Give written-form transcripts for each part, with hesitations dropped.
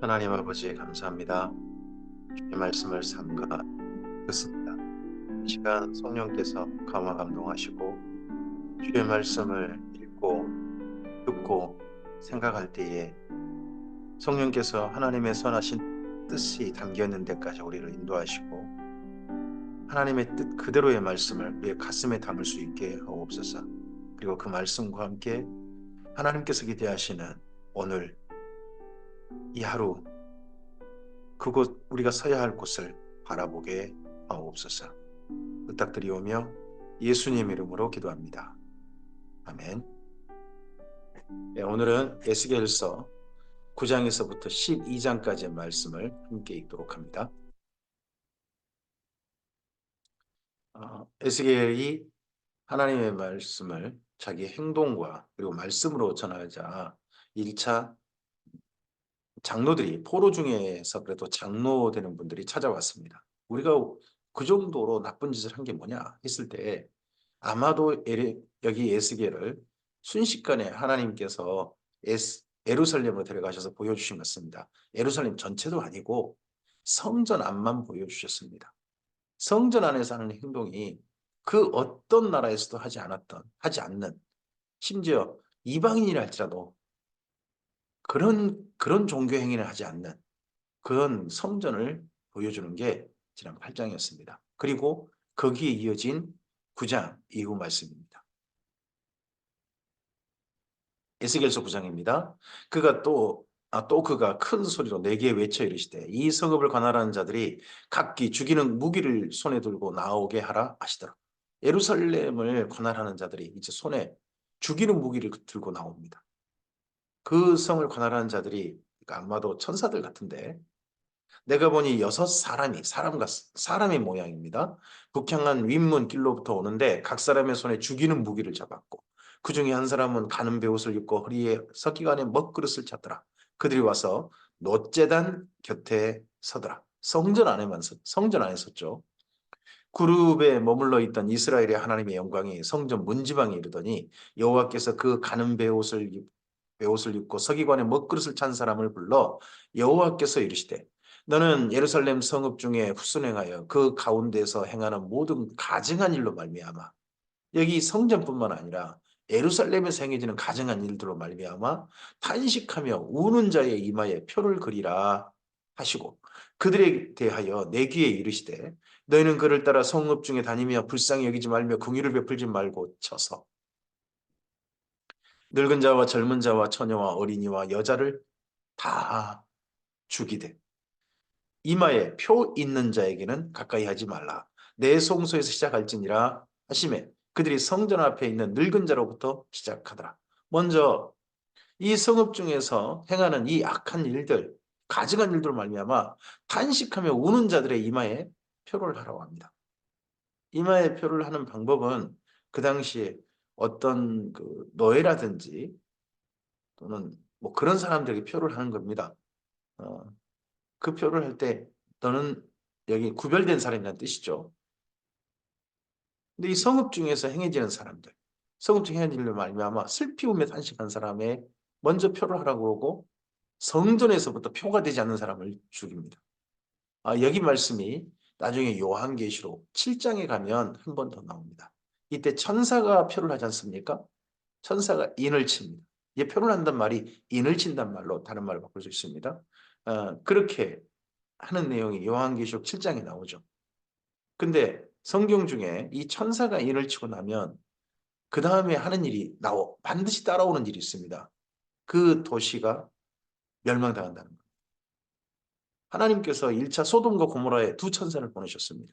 하나님 아버지 감사합니다. 주의 말씀을 삼가 듣습니다. 이 시간 성령께서 감화 감동하시고 주의 말씀을 읽고 듣고 생각할 때에 성령께서 하나님의 선하신 뜻이 담겨 있는 데까지 우리를 인도하시고 하나님의 뜻 그대로의 말씀을 우리의 가슴에 담을 수 있게 하옵소서. 그리고 그 말씀과 함께 하나님께서 기대하시는 오늘 이 하루 그곳 우리가 서야 할 곳을 바라보게 하옵소서. 부탁드리오며 예수님 이름으로 기도합니다. 아멘. 네, 오늘은 에스겔서 9장에서부터 12장까지의 말씀을 함께 읽도록 합니다. 에스겔이 하나님의 말씀을 자기 행동과 그리고 말씀으로 전하자 1차 장로들이 포로 중에서 그래도 장로 되는 분들이 찾아왔습니다. 우리가 그 정도로 나쁜 짓을 한 게 뭐냐 했을 때 아마도 여기 에스겔을 순식간에 하나님께서 예루살렘으로 데려가셔서 보여주신 것 같습니다. 예루살렘 전체도 아니고 성전 안만 보여주셨습니다. 성전 안에서 하는 행동이 그 어떤 나라에서도 하지 않는, 심지어 이방인이라 할지라도 그런 종교 행위를 하지 않는 그런 성전을 보여주는 게 지난 8장이었습니다. 그리고 거기에 이어진 9장 이후 말씀입니다. 에스겔서 9장입니다. 그가 큰 소리로 내게 외쳐 이르시되 이 성읍을 관할하는 자들이 각기 죽이는 무기를 손에 들고 나오게 하라 하시더라. 예루살렘을 관할하는 자들이 이제 손에 죽이는 무기를 들고 나옵니다. 그 성을 관할하는 자들이 아마도 천사들 같은데 내가 보니 6사람이 사람의 모양입니다. 북향한 윗문 길로부터 오는데 각 사람의 손에 죽이는 무기를 잡았고 그 중에 한 사람은 가는 베옷을 입고 허리에 서기관의 먹그릇을 찼더라. 그들이 와서 놋제단 곁에 서더라. 성전 안에 섰죠. 그룹에 머물러 있던 이스라엘의 하나님의 영광이 성전 문지방에 이르더니 여호와께서 그 가는 베옷을 입고 서기관의 먹그릇을 찬 사람을 불러 여호와께서 이르시되 너는 예루살렘 성읍 중에 후순행하여 그 가운데서 행하는 모든 가증한 일로 말미암아 여기 성전뿐만 아니라 예루살렘에서 행해지는 가증한 일들로 말미암아 탄식하며 우는 자의 이마에 표를 그리라 하시고 그들에 대하여 내 귀에 이르시되 너희는 그를 따라 성읍 중에 다니며 불쌍히 여기지 말며 긍휼을 베풀지 말고 쳐서 늙은 자와 젊은 자와 처녀와 어린이와 여자를 다 죽이되 이마에 표 있는 자에게는 가까이 하지 말라. 내 송소에서 시작할지니라 하시매 그들이 성전 앞에 있는 늙은 자로부터 시작하더라. 먼저 이 성읍 중에서 행하는 이 악한 일들, 가증한 일들로 말미암아 탄식하며 우는 자들의 이마에 표를 하라고 합니다. 이마에 표를 하는 방법은 그 당시에 어떤 그 노예라든지 또는 뭐 그런 사람들에게 표를 하는 겁니다. 어, 그 표를 할 때 너는 여기 구별된 사람이라는 뜻이죠. 근데 이 성읍 중에서 행해지는 사람들, 성읍 중 행해지는 말미암아 슬피 우며 탄식한 사람에 먼저 표를 하라고 그러고 성전에서부터 표가 되지 않는 사람을 죽입니다. 여기 말씀이 나중에 요한계시록 7장에 가면 한 번 더 나옵니다. 이때 천사가 표를 하지 않습니까? 천사가 인을 칩니다. 이 표를 한단 말이 인을 친단 말로 다른 말을 바꿀 수 있습니다. 그렇게 하는 내용이 요한계시록 7장에 나오죠. 근데 성경 중에 이 천사가 인을 치고 나면 그 다음에 하는 일이 반드시 따라오는 일이 있습니다. 그 도시가 멸망당한다는 것. 하나님께서 1차 소돔과 고모라에 두 천사를 보내셨습니다.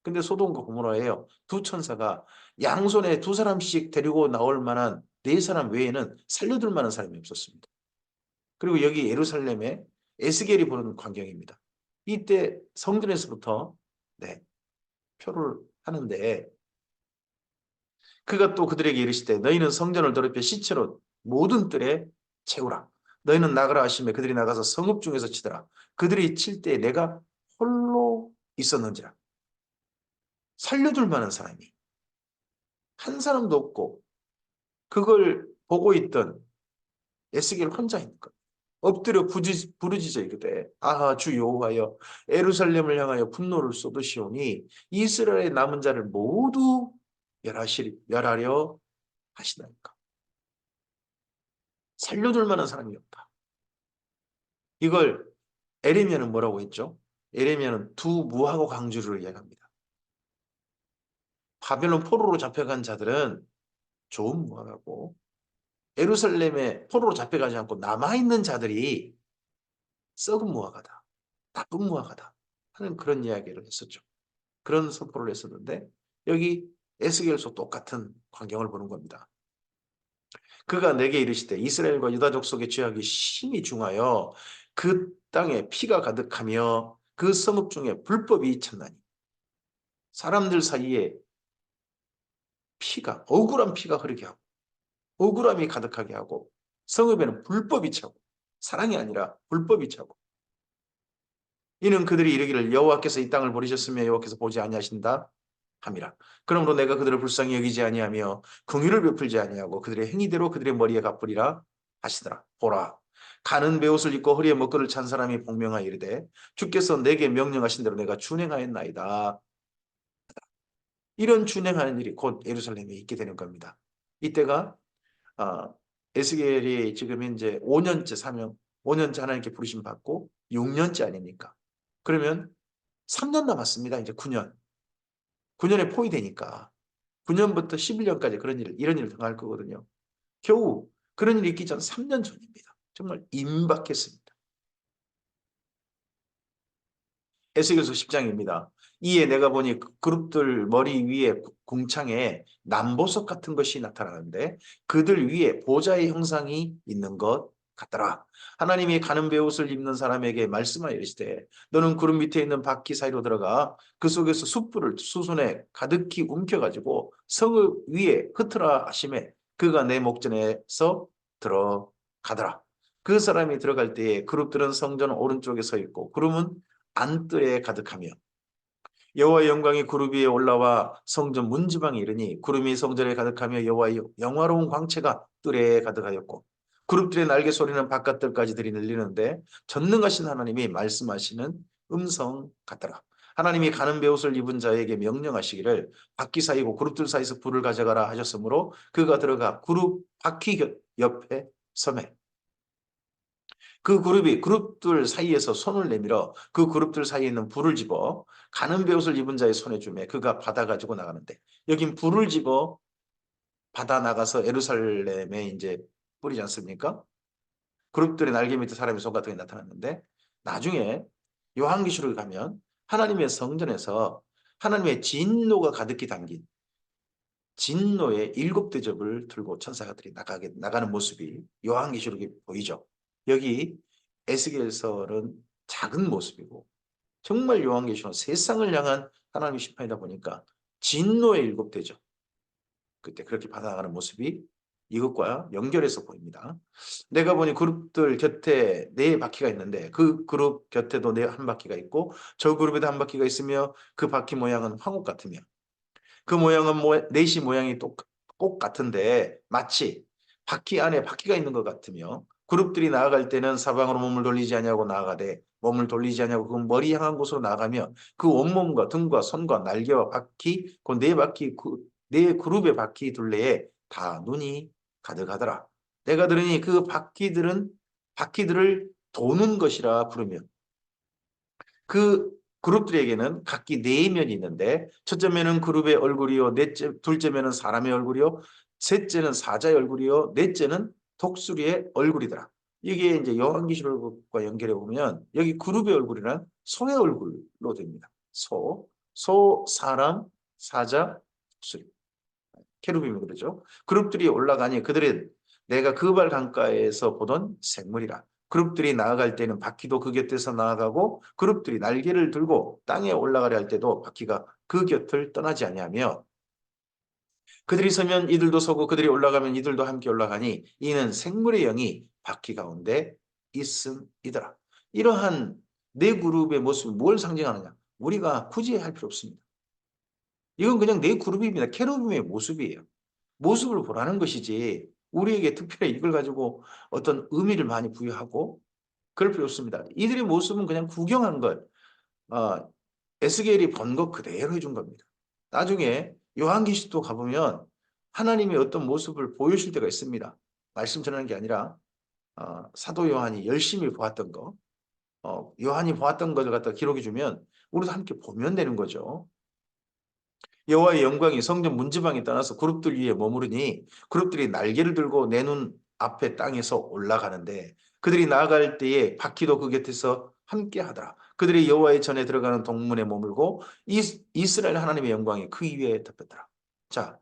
근데 소돔과 고모라에요. 두 천사가 양손에 두 사람씩 데리고 나올 만한 네 사람 외에는 살려둘 만한 사람이 없었습니다. 그리고 여기 예루살렘에 에스겔이 보는 광경입니다. 이때 성전에서부터 네, 표를 하는데 그가 또 그들에게 이르시되 너희는 성전을 더럽혀 시체로 모든 뜰에 채우라. 너희는 나가라 하시며 그들이 나가서 성읍 중에서 치더라. 그들이 칠 때 내가 홀로 있었는지라. 살려둘 만한 사람이 한 사람도 없고 그걸 보고 있던 에스겔 혼자 있는 것. 엎드려 부르짖어 이르되 아하 주 여호와여 예루살렘을 향하여 분노를 쏟으시오니 이스라엘의 남은 자를 모두 멸하려 하시나이까. 살려둘 만한 사람이 없다. 이걸 에레미야는 뭐라고 했죠? 에레미야는 두 무하고 강주를 이야기합니다. 바벨론 포로로 잡혀간 자들은 좋은 무하고 예루살렘에 포로로 잡혀가지 않고 남아있는 자들이 썩은 무화과다. 나쁜 무화과다. 하는 그런 이야기를 했었죠. 그런 선포를 했었는데 여기 에스겔서 똑같은 광경을 보는 겁니다. 그가 내게 이르시되 이스라엘과 유다 족속의 죄악이 심히 중하여 그 땅에 피가 가득하며 그 성읍 중에 불법이 찼나니 사람들 사이에 피가 억울한 피가 흐르게 하고 억울함이 가득하게 하고 성읍에는 불법이 차고 사랑이 아니라 불법이 차고 이는 그들이 이르기를 여호와께서 이 땅을 버리셨으며 여호와께서 보지 아니하신다 함이라. 그러므로 내가 그들을 불쌍히 여기지 아니하며 긍휼을 베풀지 아니하고 그들의 행위대로 그들의 머리에 갚으리라 하시더라. 보라 가는 베옷을 입고 허리에 먹거를 찬 사람이 복명하여 이르되 주께서 내게 명령하신 대로 내가 준행하였나이다. 이런 준행하는 일이 곧 예루살렘에 있게 되는 겁니다. 이때가 에스겔이 지금 이제 5년째 사명, 5년째 하나님께 부르심 받고 6년째 아닙니까? 그러면 3년 남았습니다. 이제 9년. 9년에 포위되니까 9년부터 11년까지 이런 일을 당할 거거든요. 겨우 그런 일이 있기 전 3년 전입니다. 정말 임박했습니다. 에스겔서 10장입니다. 이에 내가 보니 그룹들 머리 위에 궁창에 남보석 같은 것이 나타나는데 그들 위에 보좌의 형상이 있는 것 같더라. 하나님이 가는 베옷을 입는 사람에게 말씀하여 이르시되 너는 구름 밑에 있는 바퀴 사이로 들어가 그 속에서 숯불을 수손에 가득히 움켜가지고 성읍 위에 흩으라 하시매 그가 내 목전에서 들어가더라. 그 사람이 들어갈 때에 그룹들은 성전 오른쪽에 서 있고 구름은 안뜰에 가득하며 여호와의 영광이 구름 위에 올라와 성전 문지방에 이르니 구름이 성전에 가득하며 여호와의 영화로운 광채가 뜰에 가득하였고 그룹들의 날개 소리는 바깥들까지 들리는데 전능하신 하나님이 말씀하시는 음성 같더라. 하나님이 가는 베옷을 입은 자에게 명령하시기를 바퀴 사이고 그룹들 사이에서 불을 가져가라 하셨으므로 그가 들어가 그룹 바퀴 옆에 서매 그 그룹들 사이에서 손을 내밀어 그 그룹들 사이에 있는 불을 집어 가는 베옷을 입은 자의 손에 주매 그가 받아 가지고 나가는데 여긴 불을 집어 받아 나가서 예루살렘에 이제 뿌리지 않습니까? 그룹들의 날개 밑에 사람의 손 같은 게 나타났는데 나중에 요한계시록에 가면 하나님의 성전에서 하나님의 진노가 가득히 담긴 진노의 7대접을 들고 천사들이 나가는 모습이 요한계시록에 보이죠. 여기 에스겔서는 작은 모습이고 정말 요한계시록은 세상을 향한 하나님의 심판이다 보니까 진노의 7대접 그때 그렇게 받아나가는 모습이 이것과 연결해서 보입니다. 내가 보니 그룹들 곁에 4바퀴가 있는데 그 그룹 곁에도 1바퀴가 있고 저 그룹에도 1바퀴가 있으며 그 바퀴 모양은 황옥 같으며 그 모양은 넷이 모양이 꼭 같은데 마치 바퀴 안에 바퀴가 있는 것 같으며 그룹들이 나아갈 때는 사방으로 몸을 돌리지 아니하고 나아가되 몸을 돌리지 아니하고 그 머리 향한 곳으로 나가며 그 온몸과 등과 손과 날개와 바퀴 그 4바퀴 네 그룹의 바퀴 둘레에 다 눈이 가득하더라. 내가 들으니 그 바퀴들을 도는 것이라 부르며 그 그룹들에게는 각기 4면이 있는데 첫째 면은 그룹의 얼굴이요 둘째 면은 사람의 얼굴이요 셋째는 사자의 얼굴이요 넷째는 독수리의 얼굴이더라. 이게 이제 요한계시록과 연결해 보면 여기 그룹의 얼굴이란 소의 얼굴로 됩니다. 소, 사람, 사자, 독수리. 케루빔이 그러죠. 그룹들이 올라가니 그들은 내가 그발 강가에서 보던 생물이라. 그룹들이 나아갈 때는 바퀴도 그 곁에서 나아가고 그룹들이 날개를 들고 땅에 올라가려 할 때도 바퀴가 그 곁을 떠나지 아니하며 그들이 서면 이들도 서고 그들이 올라가면 이들도 함께 올라가니 이는 생물의 영이 바퀴 가운데 있음이더라. 이러한 4그룹의 모습이 뭘 상징하느냐? 우리가 굳이 할 필요 없습니다. 이건 그냥 4그룹입니다. 케루빔의 모습이에요. 모습을 보라는 것이지 우리에게 특별히 이걸 가지고 어떤 의미를 많이 부여하고 그럴 필요 없습니다. 이들의 모습은 그냥 구경한 걸 에스겔이 본 것 그대로 해준 겁니다. 나중에 요한계시록 가보면 하나님의 어떤 모습을 보여주실 때가 있습니다. 말씀 전하는 게 아니라 사도 요한이 열심히 보았던 거, 요한이 보았던 것을 갖다 기록해 주면 우리도 함께 보면 되는 거죠. 여호와의 영광이 성전 문지방에 떠나서 그룹들 위에 머무르니 그룹들이 날개를 들고 내 눈 앞에 땅에서 올라가는데 그들이 나아갈 때에 바퀴도 그 곁에서 함께 하더라. 그들이 여호와의 전에 들어가는 동문에 머물고 이스라엘 하나님의 영광이 그 위에 덮였더라. 자,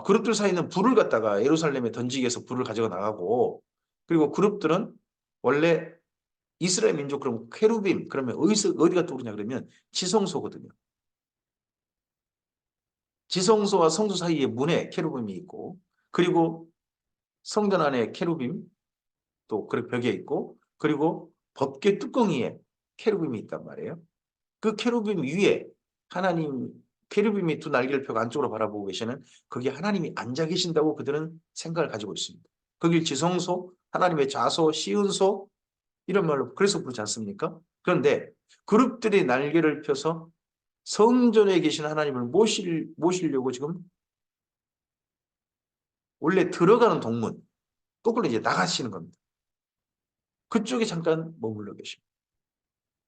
그룹들 사이는 불을 갖다가 예루살렘에 던지기 위해서 불을 가지고 나가고 그리고 그룹들은 원래 이스라엘 민족 그러면 케루빔 그러면 어디가 떠오르냐 그러면 지성소거든요. 지성소와 성소 사이에 문에 케루빔이 있고 그리고 성전 안에 케루빔 또 그 벽에 있고 그리고 법궤 뚜껑이에 케루빔이 있단 말이에요. 그 케루빔 위에 하나님 케루빔이 두 날개를 펴고 안쪽으로 바라보고 계시는 거기에 하나님이 앉아 계신다고 그들은 생각을 가지고 있습니다. 거길 지성소, 하나님의 좌소, 시은소 이런 말로 그래서 부르지 않습니까? 그런데 그룹들이 날개를 펴서 성전에 계신 하나님을 모시려고 지금 원래 들어가는 동문, 거꾸로 이제 나가시는 겁니다. 그쪽에 잠깐 머물러 계십니다.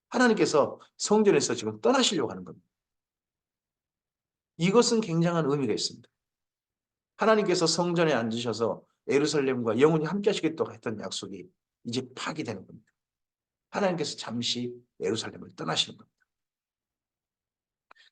하나님께서 성전에서 지금 떠나시려고 하는 겁니다. 이것은 굉장한 의미가 있습니다. 하나님께서 성전에 앉으셔서 예루살렘과 영원히 함께 하시겠다고 했던 약속이 이제 파기되는 겁니다. 하나님께서 잠시 예루살렘을 떠나시는 겁니다.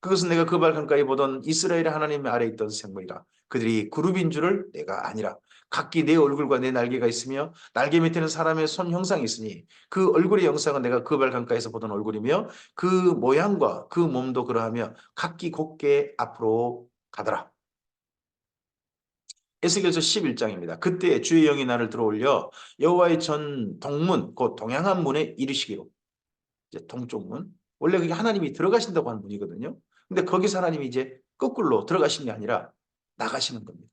그것은 내가 그 발 가까이 보던 이스라엘의 하나님 아래에 있던 생물이라. 그들이 그룹인 줄을 내가 아니라 각기 내 얼굴과 내 날개가 있으며 날개 밑에는 사람의 손 형상이 있으니 그 얼굴의 형상은 내가 그 발 가까이서 보던 얼굴이며 그 모양과 그 몸도 그러하며 각기 곧게 앞으로 가더라. 에스겔서 11장입니다. 그때 주의 영이 나를 들어올려 여호와의 전 동문 곧 동양한 문에 이르시기로. 이제 동쪽 문. 원래 그게 하나님이 들어가신다고 하는 문이거든요. 근데 거기서 하나님이 이제 거꾸로 들어가시는 게 아니라 나가시는 겁니다.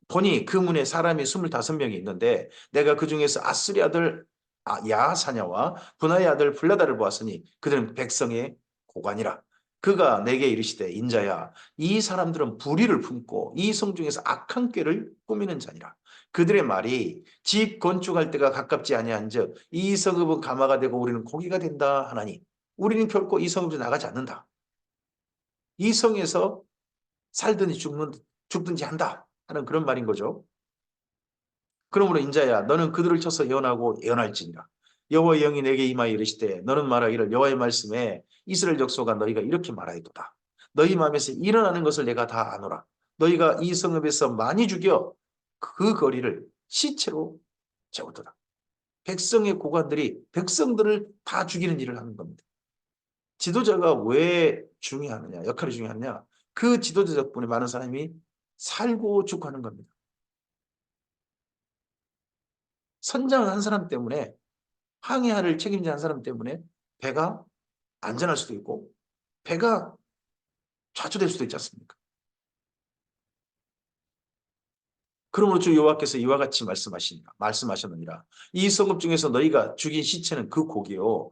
보니 그 문에 사람이 25명이 있는데 내가 그 중에서 아스리 아들 야사냐와 분하의 아들 블라다를 보았으니 그들은 백성의 고관이라. 그가 내게 이르시되 인자야 이 사람들은 불의를 품고 이 성 중에서 악한 꾀를 꾸미는 자니라. 그들의 말이 집 건축할 때가 가깝지 아니한즉 이 성읍은 가마가 되고 우리는 고기가 된다 하나니 우리는 결코 이 성읍에서 나가지 않는다. 이 성에서 살든지 죽든지 한다 하는 그런 말인 거죠. 그러므로 인자야 너는 그들을 쳐서 예언하고 예언할지니라. 여호와의 영이 내게 임하여 이르시되 너는 말하기를 여호와의 말씀에 이스라엘 족속아 너희가 이렇게 말하였도다. 너희 마음에서 일어나는 것을 내가 다 아노라. 너희가 이 성읍에서 많이 죽여 그 거리를 시체로 채우도다. 백성의 고관들이 백성들을 다 죽이는 일을 하는 겁니다. 지도자가 왜 중요하느냐, 역할이 중요하느냐? 그 지도자 덕분에 많은 사람이 살고 죽고 하는 겁니다. 선장한 사람 때문에 항해를 책임진 한 사람 때문에 배가 안전할 수도 있고 배가 좌초될 수도 있지 않습니까? 그러므로 주 여호와께서 이와 같이 말씀하셨느니라. 이 성읍 중에서 너희가 죽인 시체는 그 고기요.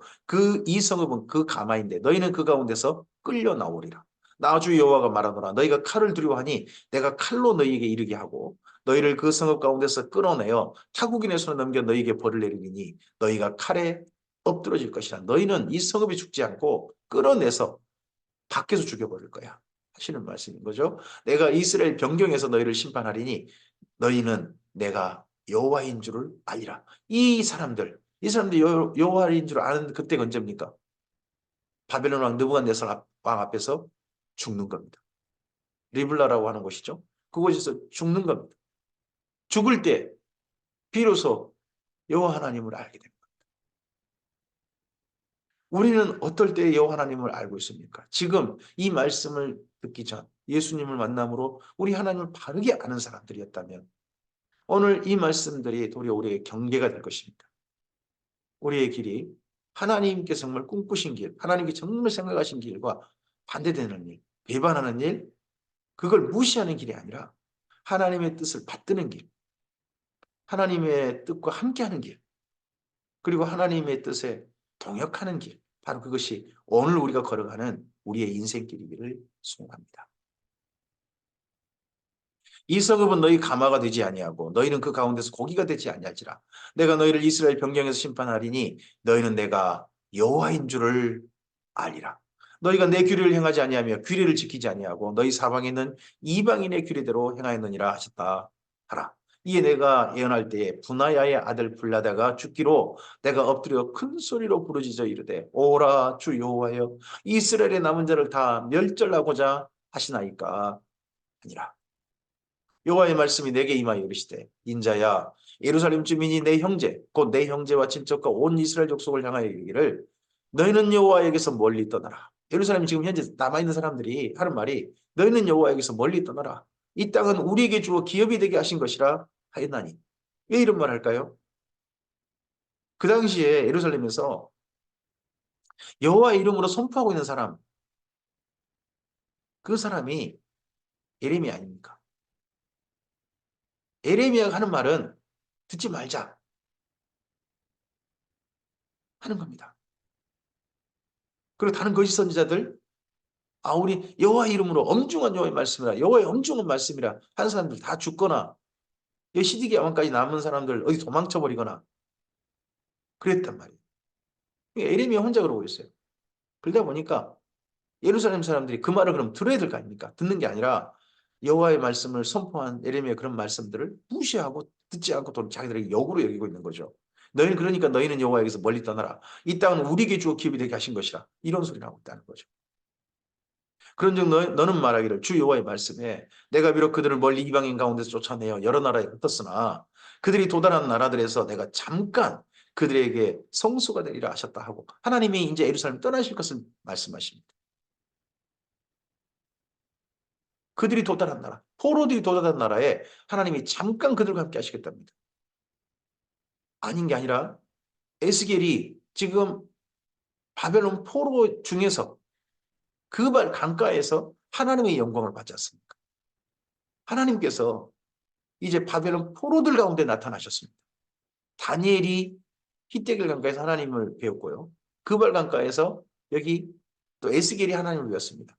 이 성읍은 그 가마인데 너희는 그 가운데서 끌려 나오리라. 나 주 여호와가 말하노라. 너희가 칼을 두려워하니 내가 칼로 너희에게 이르게 하고 너희를 그 성읍 가운데서 끌어내어 타국인의 손에 넘겨 너희에게 벌을 내리니 너희가 칼에 엎드러질 것이라. 너희는 이 성읍이 죽지 않고 끌어내서 밖에서 죽여버릴 거야. 하시는 말씀인 거죠. 내가 이스라엘 변경에서 너희를 심판하리니 너희는 내가 여호와인 줄을 알리라. 이 사람들이 여호와인 줄 아는 그때가 언제입니까? 바벨론 왕 느부갓네살 왕 앞에서 죽는 겁니다. 리블라라고 하는 곳이죠. 그곳에서 죽는 겁니다. 죽을 때 비로소 여호와 하나님을 알게 됩니다. 우리는 어떨 때 여호와 하나님을 알고 있습니까? 지금 이 말씀을 듣기 전 예수님을 만남으로 우리 하나님을 바르게 아는 사람들이었다면 오늘 이 말씀들이 도리어 우리의 경계가 될 것입니다. 우리의 길이 하나님께서 정말 꿈꾸신 길, 하나님께 정말 생각하신 길과 반대되는 일, 배반하는 일, 그걸 무시하는 길이 아니라 하나님의 뜻을 받드는 길, 하나님의 뜻과 함께하는 길, 그리고 하나님의 뜻에 동역하는 길, 바로 그것이 오늘 우리가 걸어가는 우리의 인생길이기를 소원합니다. 이 성읍은 너희 가마가 되지 아니하고 너희는 그 가운데서 고기가 되지 아니할지라. 내가 너희를 이스라엘 변경에서 심판하리니 너희는 내가 여호와인 줄을 알리라. 너희가 내 규례를 행하지 아니하며 규례를 지키지 아니하고 너희 사방에 있는 이방인의 규례대로 행하였느니라 하셨다 하라. 이에 내가 예언할 때에 분하야의 아들 블라다가 죽기로 내가 엎드려 큰 소리로 부르짖어 이르되 오라 주 여호와여 이스라엘의 남은 자를 다 멸절하고자 하시나이까 아니라. 여호와의 말씀이 내게 임하여 이르시되 인자야 예루살렘 주민이 내 형제 곧 내 형제와 친척과 온 이스라엘 족속을 향하여 이르기를 너희는 여호와에게서 멀리 떠나라. 예루살렘 지금 현재 남아있는 사람들이 하는 말이 너희는 여호와에게서 멀리 떠나라. 이 땅은 우리에게 주어 기업이 되게 하신 것이라 하였나니. 왜 이런 말 할까요? 그 당시에 예루살렘에서 여호와의 이름으로 선포하고 있는 사람, 그 사람이 예레미야 아닙니까? 예레미야가 하는 말은 듣지 말자 하는 겁니다. 그리고 다른 거짓 선지자들, 우리 여호와의 이름으로 엄중한 여호와의 말씀이라, 여호와의 엄중한 말씀이라 한 사람들 다 죽거나 시디기야 왕까지 남은 사람들 어디 도망쳐 버리거나 그랬단 말이에요. 예레미야 혼자 그러고 있어요. 그러다 보니까 예루살렘 사람들이 그 말을 그럼 들어야 될 거 아닙니까? 듣는 게 아니라 여호와의 말씀을 선포한 예레미야 그런 말씀들을 무시하고 듣지 않고 또 자기들에게 역으로 여기고 있는 거죠. 너희는 그러니까 너희는 여호와에게서 멀리 떠나라. 이 땅은 우리에게 주어 기업이 되게 하신 것이라. 이런 소리를 하고 있다는 거죠. 그런즉 너는 말하기를 주 여호와의 말씀에 내가 비록 그들을 멀리 이방인 가운데서 쫓아내어 여러 나라에 흩었으나 그들이 도달한 나라들에서 내가 잠깐 그들에게 성소가 되리라 하셨다 하고 하나님이 이제 예루살렘 떠나실 것을 말씀하십니다. 그들이 도달한 나라, 포로들이 도달한 나라에 하나님이 잠깐 그들과 함께 하시겠답니다. 아닌 게 아니라 에스겔이 지금 바벨론 포로 중에서 그 강가에서 하나님의 영광을 받지 않습니까? 하나님께서 이제 바벨론 포로들 가운데 나타나셨습니다. 다니엘이 히데길 강가에서 하나님을 배웠고요. 그발 강가에서 여기 또 에스겔이 하나님을 배웠습니다.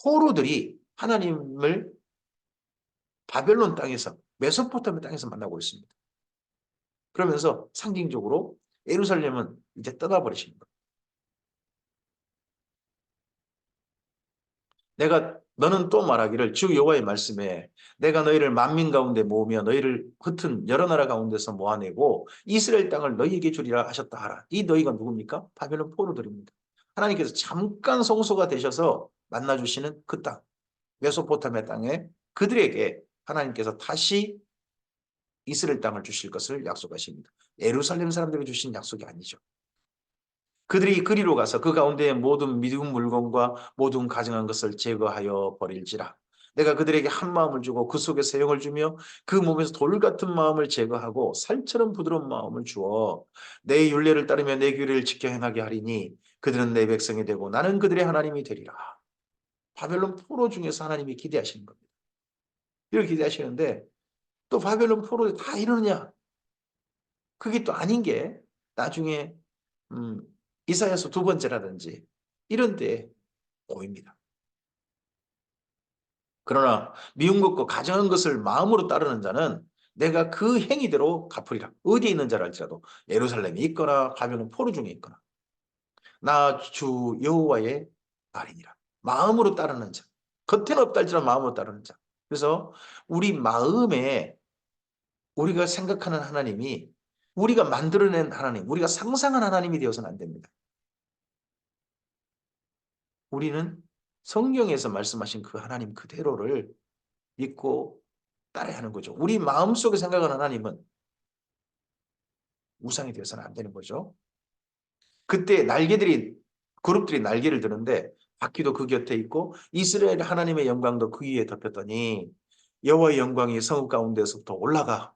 포로들이 하나님을 바벨론 땅에서 메소포타미아 땅에서 만나고 있습니다. 그러면서 상징적으로 예루살렘은 이제 떠나버리신 거예요. 너는 또 말하기를 주 여호와의 말씀에 내가 너희를 만민 가운데 모으며 너희를 흩은 여러 나라 가운데서 모아내고 이스라엘 땅을 너희에게 주리라 하셨다 하라. 이 너희가 누굽니까? 바벨론 포로들입니다. 하나님께서 잠깐 성소가 되셔서 만나주시는 그 땅, 메소포타미아 땅에 그들에게 하나님께서 다시 이스라엘 땅을 주실 것을 약속하십니다. 예루살렘 사람들에게 주신 약속이 아니죠. 그들이 그리로 가서 그 가운데 모든 미운 물건과 모든 가증한 것을 제거하여 버릴지라. 내가 그들에게 한 마음을 주고 그 속에 세형을 주며 그 몸에서 돌 같은 마음을 제거하고 살처럼 부드러운 마음을 주어 내 율례를 따르며 내 규례를 지켜 행하게 하리니 그들은 내 백성이 되고 나는 그들의 하나님이 되리라. 바벨론 포로 중에서 하나님이 기대하시는 겁니다. 이렇게 기대하시는데 또 바벨론 포로에 다 이러느냐? 그게 또 아닌 게 나중에 음, 이사야서 2번째라든지 이런 데 보입니다. 그러나 미운 것과 가증한 것을 마음으로 따르는 자는 내가 그 행위대로 갚으리라. 어디에 있는 자라 할지라도 예루살렘에 있거나 바벨론 포로 중에 있거나 나 주 여호와의 말이니라. 마음으로 따르는 자. 겉에는 없다 할지라도 마음으로 따르는 자. 그래서 우리 마음에 우리가 생각하는 하나님이 우리가 만들어낸 하나님, 우리가 상상한 하나님이 되어서는 안 됩니다. 우리는 성경에서 말씀하신 그 하나님 그대로를 믿고 따라야 하는 거죠. 우리 마음속에 생각하는 하나님은 우상이 되어서는 안 되는 거죠. 그때 그룹들이 날개를 드는데 바퀴도 그 곁에 있고 이스라엘 하나님의 영광도 그 위에 덮였더니 여호와의 영광이 성읍 가운데서부터 올라가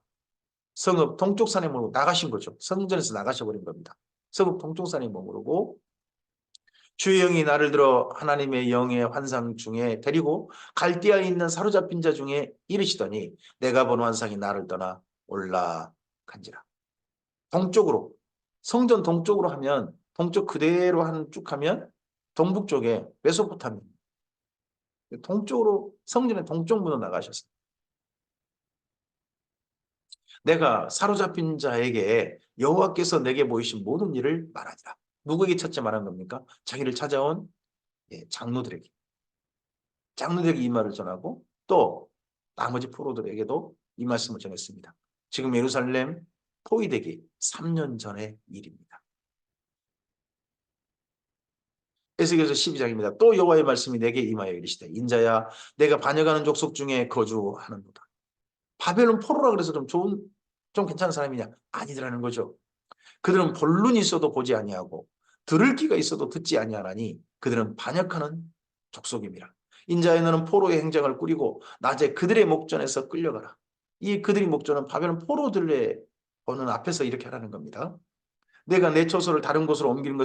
성읍 동쪽 산에 머무르고 나가신 거죠. 성전에서 나가셔버린 겁니다. 성읍 동쪽 산에 머무르고 주의 영이 나를 들어 하나님의 영의 환상 중에 데리고 갈대아에 있는 사로잡힌 자 중에 이르시더니 내가 본 환상이 나를 떠나 올라간지라. 동쪽으로 성전 동쪽으로 하면 동쪽 그대로 쭉 하면 동북 쪽에 메소포타미아 동쪽으로 성전의 동쪽 문으로 나가셨어요. 내가 사로잡힌 자에게 여호와께서 내게 보이신 모든 일을 말하니라. 누구에게 첫째 말한 겁니까? 자기를 찾아온 장로들에게. 장로들에게 이 말을 전하고 또 나머지 포로들에게도 이 말씀을 전했습니다. 지금 예루살렘 포위되기 3년 전의 일입니다. 에스겔서 12장입니다. 또 여호와의 말씀이 내게 임하여 이르시되 인자야 내가 반역하는 족속 중에 거주하는도다. 바벨론 포로라 그래서 좀 괜찮은 사람이냐? 아니더라는 거죠. 그들은 볼 눈이 있어도 보지 아니하고 들을 귀가 있어도 듣지 아니하나니 그들은 반역하는 족속임이라. 인자야 너는 포로의 행장을 꾸리고 낮에 그들의 목전에서 끌려가라. 이 그들의 목전은 바벨론 포로들의 보는 앞에서 이렇게 하라는 겁니다. 내가 내 처소를 다른 곳으로 옮기는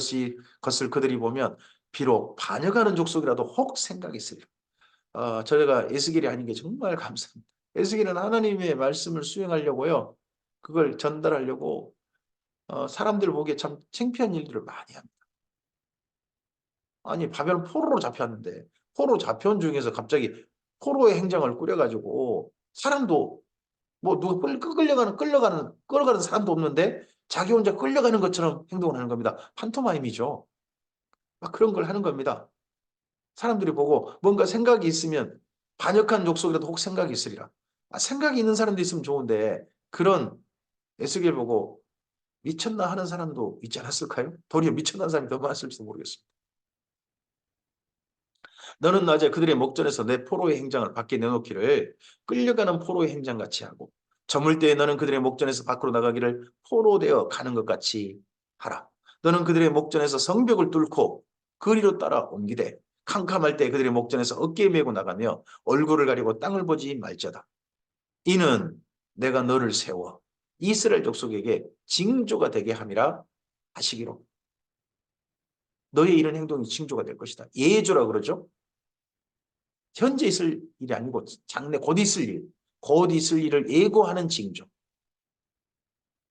것을 그들이 보면 비록 반역하는 족속이라도 혹 생각이 있으리라. 저희가 에스겔이 아닌 게 정말 감사합니다. 에스겔은 하나님의 말씀을 수행하려고요. 그걸 전달하려고 사람들 보기에 참 창피한 일들을 많이 합니다. 아니 바벨론 포로로 잡혔는데 포로 잡혀온 중에서 갑자기 포로의 행장을 꾸려가지고 사람도 뭐 누가 끌려가는 사람도 없는데 자기 혼자 끌려가는 것처럼 행동을 하는 겁니다. 판토마임이죠. 막 그런 걸 하는 겁니다. 사람들이 보고 뭔가 생각이 있으면 반역한 족속이라도 혹 생각이 있으리라. 생각이 있는 사람도 있으면 좋은데 그런 에스겔 보고 미쳤나 하는 사람도 있지 않았을까요? 도리어 미쳤나 사람이 더 많았을지도 모르겠습니다. 너는 낮에 그들의 목전에서 내 포로의 행장을 밖에 내놓기를 끌려가는 포로의 행장같이 하고 저물 때에 너는 그들의 목전에서 밖으로 나가기를 포로되어 가는 것 같이 하라. 너는 그들의 목전에서 성벽을 뚫고 거리로 따라 옮기되 캄캄할 때 그들의 목전에서 어깨에 메고 나가며 얼굴을 가리고 땅을 보지 말자다. 이는 내가 너를 세워 이스라엘 족속에게 징조가 되게 함이라 하시기로. 너의 이런 행동이 징조가 될 것이다. 예조라 그러죠. 현재 있을 일이 아니고 장래 곧 있을 일, 곧 있을 일을 예고하는 징조.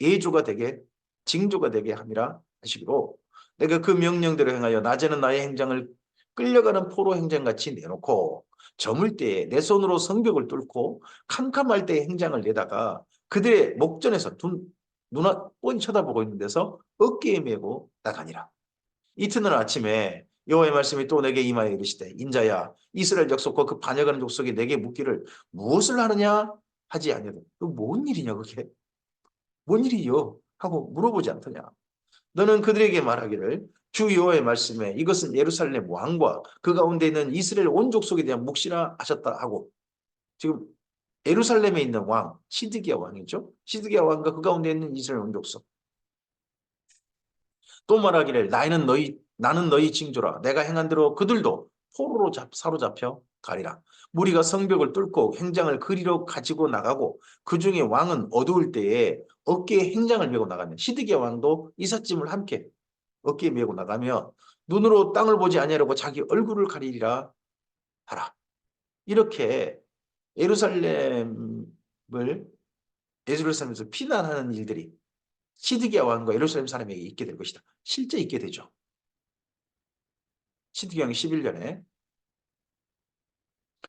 예조가 되게 징조가 되게 함이라 하시기로 내가 그 명령대로 행하여 낮에는 나의 행장을 끌려가는 포로 행장같이 내놓고 저물 때에 내 손으로 성벽을 뚫고 캄캄할 때의 행장을 내다가 그들의 목전에서 눈앞 뻔히 쳐다보고 있는 데서 어깨에 메고 나가니라. 이튿날 아침에 여호와의 말씀이 또 내게 임하여 이르시되 인자야 이스라엘 족속과 그 반역하는 족속이 내게 묻기를 무엇을 하느냐 하지 아니하되 뭔 일이냐 그게 뭔 일이요 하고 물어보지 않더냐. 너는 그들에게 말하기를 주 여호와의 말씀에 이것은 예루살렘 왕과 그 가운데 있는 이스라엘 온 족속에 대한 묵시라 하셨다 하고 지금 예루살렘에 있는 왕 시드기야 왕이죠. 시드기야 왕과 그 가운데 있는 이스라엘 온 족속 또 말하기를 나는 너희 징조라 내가 행한 대로 그들도 포로로 사로잡혀 가리라. 무리가 성벽을 뚫고 행장을 그리로 가지고 나가고 그 중에 왕은 어두울 때에 어깨에 행장을 메고 나가면 시드기야 왕도 이삿짐을 함께 어깨에 메고 나가며 눈으로 땅을 보지 아니하려고 자기 얼굴을 가리리라 하라. 이렇게 예루살렘을 예루살렘에서 피난하는 일들이 시드기야 왕과 예루살렘 사람에게 있게 될 것이다. 실제 있게 되죠. 시드기야 왕이 11년에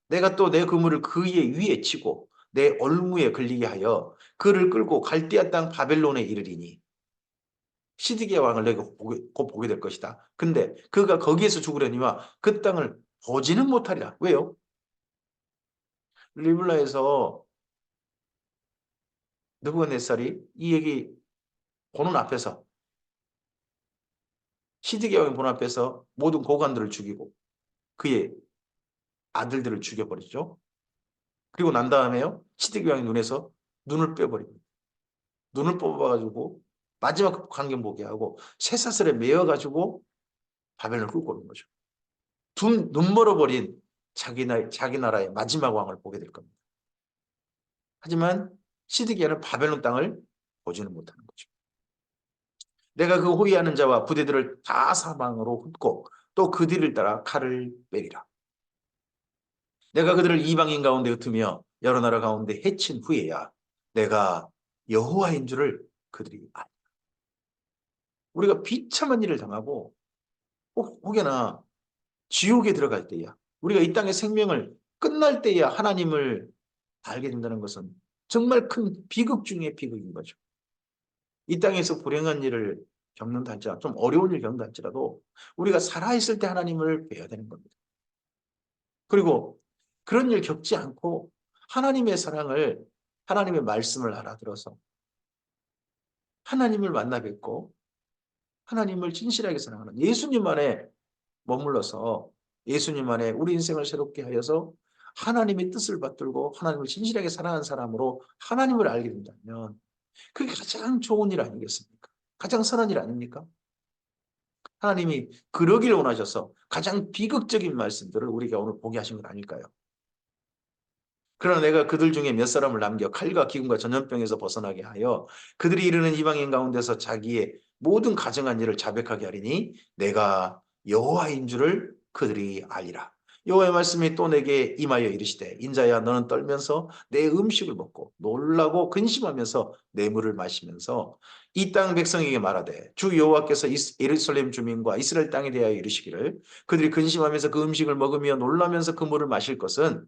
내가 또 내 그물을 그의 위에 치고 내 얼무에 걸리게 하여 그를 끌고 갈대아 땅 바벨론에 이르리니 시드기야 왕을 내가 곧 보게 될 것이다. 근데 그가 거기에서 죽으려니와 그 땅을 보지는 못하리라. 왜요? 리블라에서 느부갓네살이 이 얘기 보는 앞에서 시드기야 왕이 보는 앞에서 모든 고관들을 죽이고 그의 아들들을 죽여버리죠. 그리고 난 다음에요. 시드기야 왕의 눈에서 눈을 빼버립니다. 눈을 뽑아가지고 마지막 광경 보게 하고 쇠사슬에 매어가지고 바벨론을 끌고 오는 거죠. 눈 멀어버린 자기 나라의 마지막 왕을 보게 될 겁니다. 하지만 시드기야는 바벨론 땅을 보지는 못하는 거죠. 내가 그 호위하는 자와 부대들을 다 사방으로 흩고 또 그 뒤를 따라 칼을 빼리라. 내가 그들을 이방인 가운데 흩으며 여러 나라 가운데 해친 후에야 내가 여호와인 줄을 그들이 알리라. 우리가 비참한 일을 당하고 혹여나 지옥에 들어갈 때야, 우리가 이 땅의 생명을 끝날 때야 하나님을 알게 된다는 것은 정말 큰 비극 중의 비극인 거죠. 이 땅에서 불행한 일을 겪는다 할지라도, 좀 어려운 일을 겪는다 할지라도 우리가 살아있을 때 하나님을 뵈야 되는 겁니다. 그리고 그런 일 겪지 않고 하나님의 사랑을, 하나님의 말씀을 알아들어서 하나님을 만나 뵙고 하나님을 진실하게 사랑하는 예수님 안에 머물러서 예수님 안에 우리 인생을 새롭게 하여서 하나님의 뜻을 받들고 하나님을 진실하게 사랑하는 사람으로 하나님을 알게 된다면 그게 가장 좋은 일 아니겠습니까? 가장 선한 일 아닙니까? 하나님이 그러길 원하셔서 가장 비극적인 말씀들을 우리가 오늘 보게 하신 것 아닐까요? 그러나 내가 그들 중에 몇 사람을 남겨 칼과 기근과 전염병에서 벗어나게 하여 그들이 이르는 이방인 가운데서 자기의 모든 가정한 일을 자백하게 하리니 내가 여호와인 줄을 그들이 알리라. 여호와의 말씀이 또 내게 임하여 이르시되 인자야 너는 떨면서 내 음식을 먹고 놀라고 근심하면서 내 물을 마시면서 이 땅 백성에게 말하되 주 여호와께서 예루살렘 주민과 이스라엘 땅에 대하여 이르시기를 그들이 근심하면서 그 음식을 먹으며 놀라면서 그 물을 마실 것은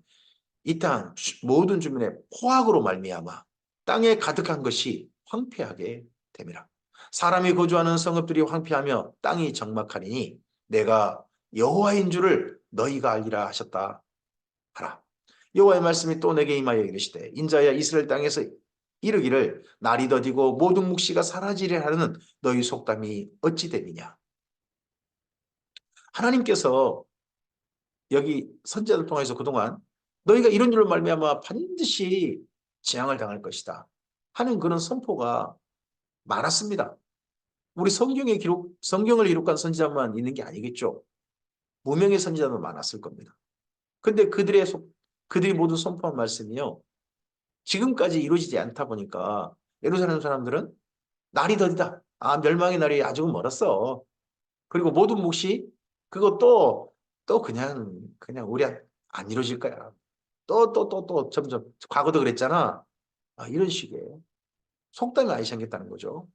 이 땅 모든 주민의 포악으로 말미암아 땅에 가득한 것이 황폐하게 됨이라. 사람이 거주하는 성읍들이 황폐하며 땅이 적막하니 내가 여호와인 줄을 너희가 알리라 하셨다 하라. 여호와의 말씀이 또 내게 임하여 이르시되 인자야 이스라엘 땅에서 이르기를 날이 더디고 모든 묵시가 사라지려 하는 너희 속담이 어찌 됨이냐. 하나님께서 여기 선지자들 통해서 그동안 너희가 이런 일로 말미암아 반드시 재앙을 당할 것이다 하는 그런 선포가 많았습니다. 우리 성경을 기록한 선지자만 있는 게 아니겠죠. 무명의 선지자도 많았을 겁니다. 근데 그들이 모두 선포한 말씀이요, 지금까지 이루어지지 않다 보니까 예루살렘 사람들은 날이 더디다. 아, 멸망의 날이 아직은 멀었어. 그리고 모든 몫이 그것도 또 그냥 우리 안 이루어질 거야. 또 점점 과거도 그랬잖아. 아, 이런 식의 속담이 많이 생겼다는 거죠.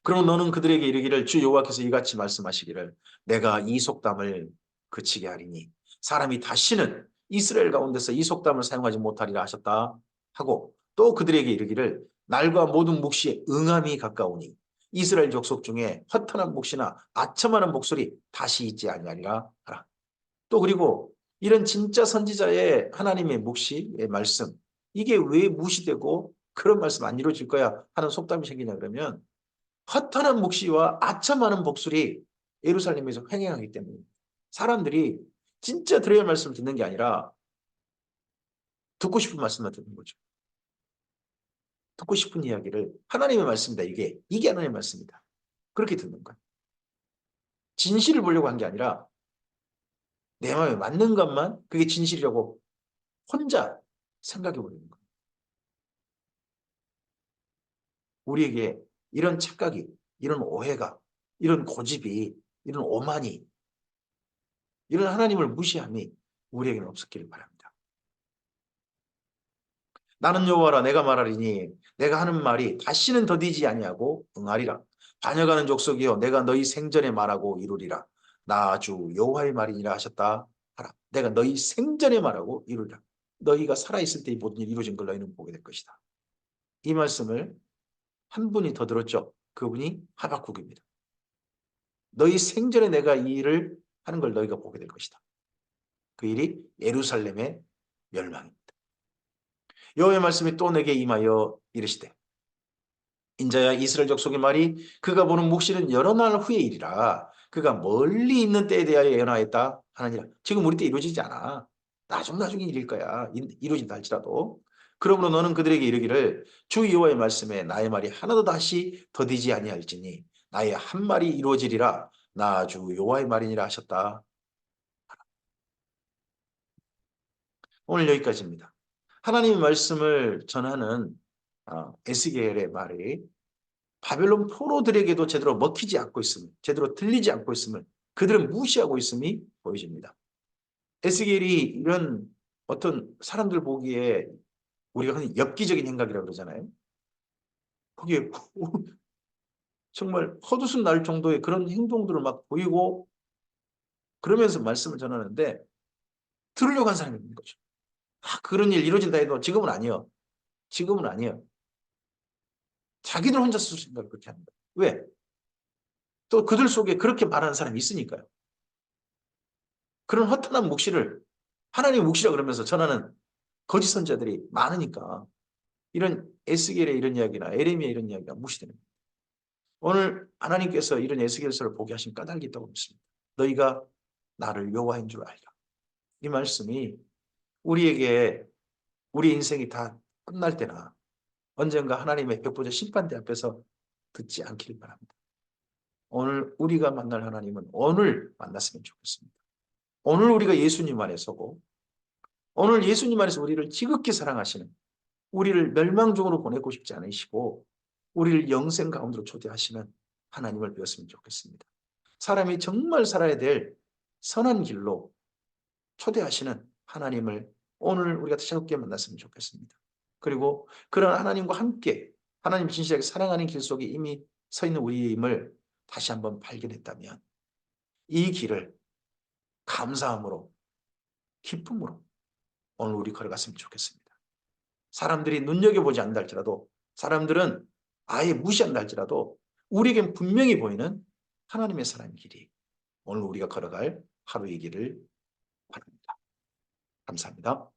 그럼 너는 그들에게 이르기를 주 여호와께서 이같이 말씀하시기를 내가 이 속담을 그치게 하리니 사람이 다시는 이스라엘 가운데서 이 속담을 사용하지 못하리라 하셨다 하고 또 그들에게 이르기를 날과 모든 묵시에 응함이 가까우니 이스라엘 족속 중에 허탄한 묵시나 아첨하는 목소리 다시 있지 아니하리라 하라. 또 그리고 이런 진짜 선지자의 하나님의 묵시의 말씀, 이게 왜 무시되고 그런 말씀 안 이루어질 거야 하는 속담이 생기냐 그러면 허탄한 묵시와 아첨하는 복술이 예루살렘에서 횡행하기 때문에 사람들이 진짜 들어야 할 말씀을 듣는 게 아니라 듣고 싶은 말씀만 듣는 거죠. 듣고 싶은 이야기를 하나님의 말씀이다. 이게 하나님의 말씀이다. 그렇게 듣는 거예요. 진실을 보려고 한 게 아니라 내 마음에 맞는 것만 그게 진실이라고 혼자 생각해 버리는 거예요. 우리에게 이런 착각이, 이런 오해가, 이런 고집이, 이런 오만이, 이런 하나님을 무시함이 우리에게는 없었기를 바랍니다. 나는 여호와라 내가 말하리니 내가 하는 말이 다시는 더디지 아니하고 응하리라. 반역하는 족속이여 내가 너희 생전에 말하고 이루리라. 나 주 여호와의 말이니라 하셨다 하라. 내가 너희 생전에 말하고 이루리라. 너희가 살아있을 때 이 모든 일이 이루어진 걸 너희는 보게 될 것이다. 이 말씀을 한 분이 더 들었죠. 그분이 하박국입니다. 너희 생전에 내가 이 일을 하는 걸 너희가 보게 될 것이다. 그 일이 예루살렘의 멸망입니다. 여호와의 말씀이 또 내게 임하여 이르시되 인자야 이스라엘 족속의 말이 그가 보는 묵시는 여러 날 후의 일이라 그가 멀리 있는 때에 대하여 예언하였다 하느니라. 지금 우리 때 이루어지지 않아. 나중에 일일 거야. 이루어진다 할지라도. 그러므로 너는 그들에게 이르기를 주 여호와의 말씀에 나의 말이 하나도 다시 더디지 아니할지니 나의 한 말이 이루어지리라. 나 주 여호와의 말이니라 하셨다. 오늘 여기까지입니다. 하나님의 말씀을 전하는 에스겔의 말이 바벨론 포로들에게도 제대로 먹히지 않고 있음을, 제대로 들리지 않고 있음을 그들은 무시하고 있음이 보여집니다. 에스겔이 이런 어떤 사람들 보기에 우리가 흔히 엽기적인 행각이라고 그러잖아요. 거기에 정말 헛웃음 날 정도의 그런 행동들을 막 보이고 그러면서 말씀을 전하는데 들으려고 한 사람이 있는 거죠. 그런 일 이루어진다 해도 지금은 아니요. 지금은 아니요. 자기들 혼자 스스로 생각을 그렇게 합니다. 왜? 또 그들 속에 그렇게 말하는 사람이 있으니까요. 그런 허탄한 묵시를 하나님의 묵시라 그러면서 전하는 거짓 선자들이 많으니까 이런 에스겔의 이런 이야기나 에레미야의 이런 이야기가 무시되는 거예요. 오늘 하나님께서 이런 에스겔서를 보게 하신 까닭이 있다고 믿습니다. 너희가 나를 여호와인 줄 알라. 이 말씀이 우리에게 우리 인생이 다 끝날 때나 언젠가 하나님의 백보자 심판대 앞에서 듣지 않기를 바랍니다. 오늘 우리가 만날 하나님은 오늘 만났으면 좋겠습니다. 오늘 우리가 예수님 안에 서고 오늘 예수님 안에서 우리를 지극히 사랑하시는 우리를 멸망적으로 보내고 싶지 않으시고 우리를 영생 가운데로 초대하시는 하나님을 배웠으면 좋겠습니다. 사람이 정말 살아야 될 선한 길로 초대하시는 하나님을 오늘 우리가 새롭게 만났으면 좋겠습니다. 그리고 그런 하나님과 함께 하나님 진실하게 사랑하는 길 속에 이미 서 있는 우리임을 다시 한번 발견했다면 이 길을 감사함으로 기쁨으로 오늘 우리 걸어갔으면 좋겠습니다. 사람들이 눈여겨보지 않는다 할지라도 사람들은 아예 무시한다 할지라도 우리에겐 분명히 보이는 하나님의 사랑의 길이 오늘 우리가 걸어갈 하루의 길을 바랍니다. 감사합니다.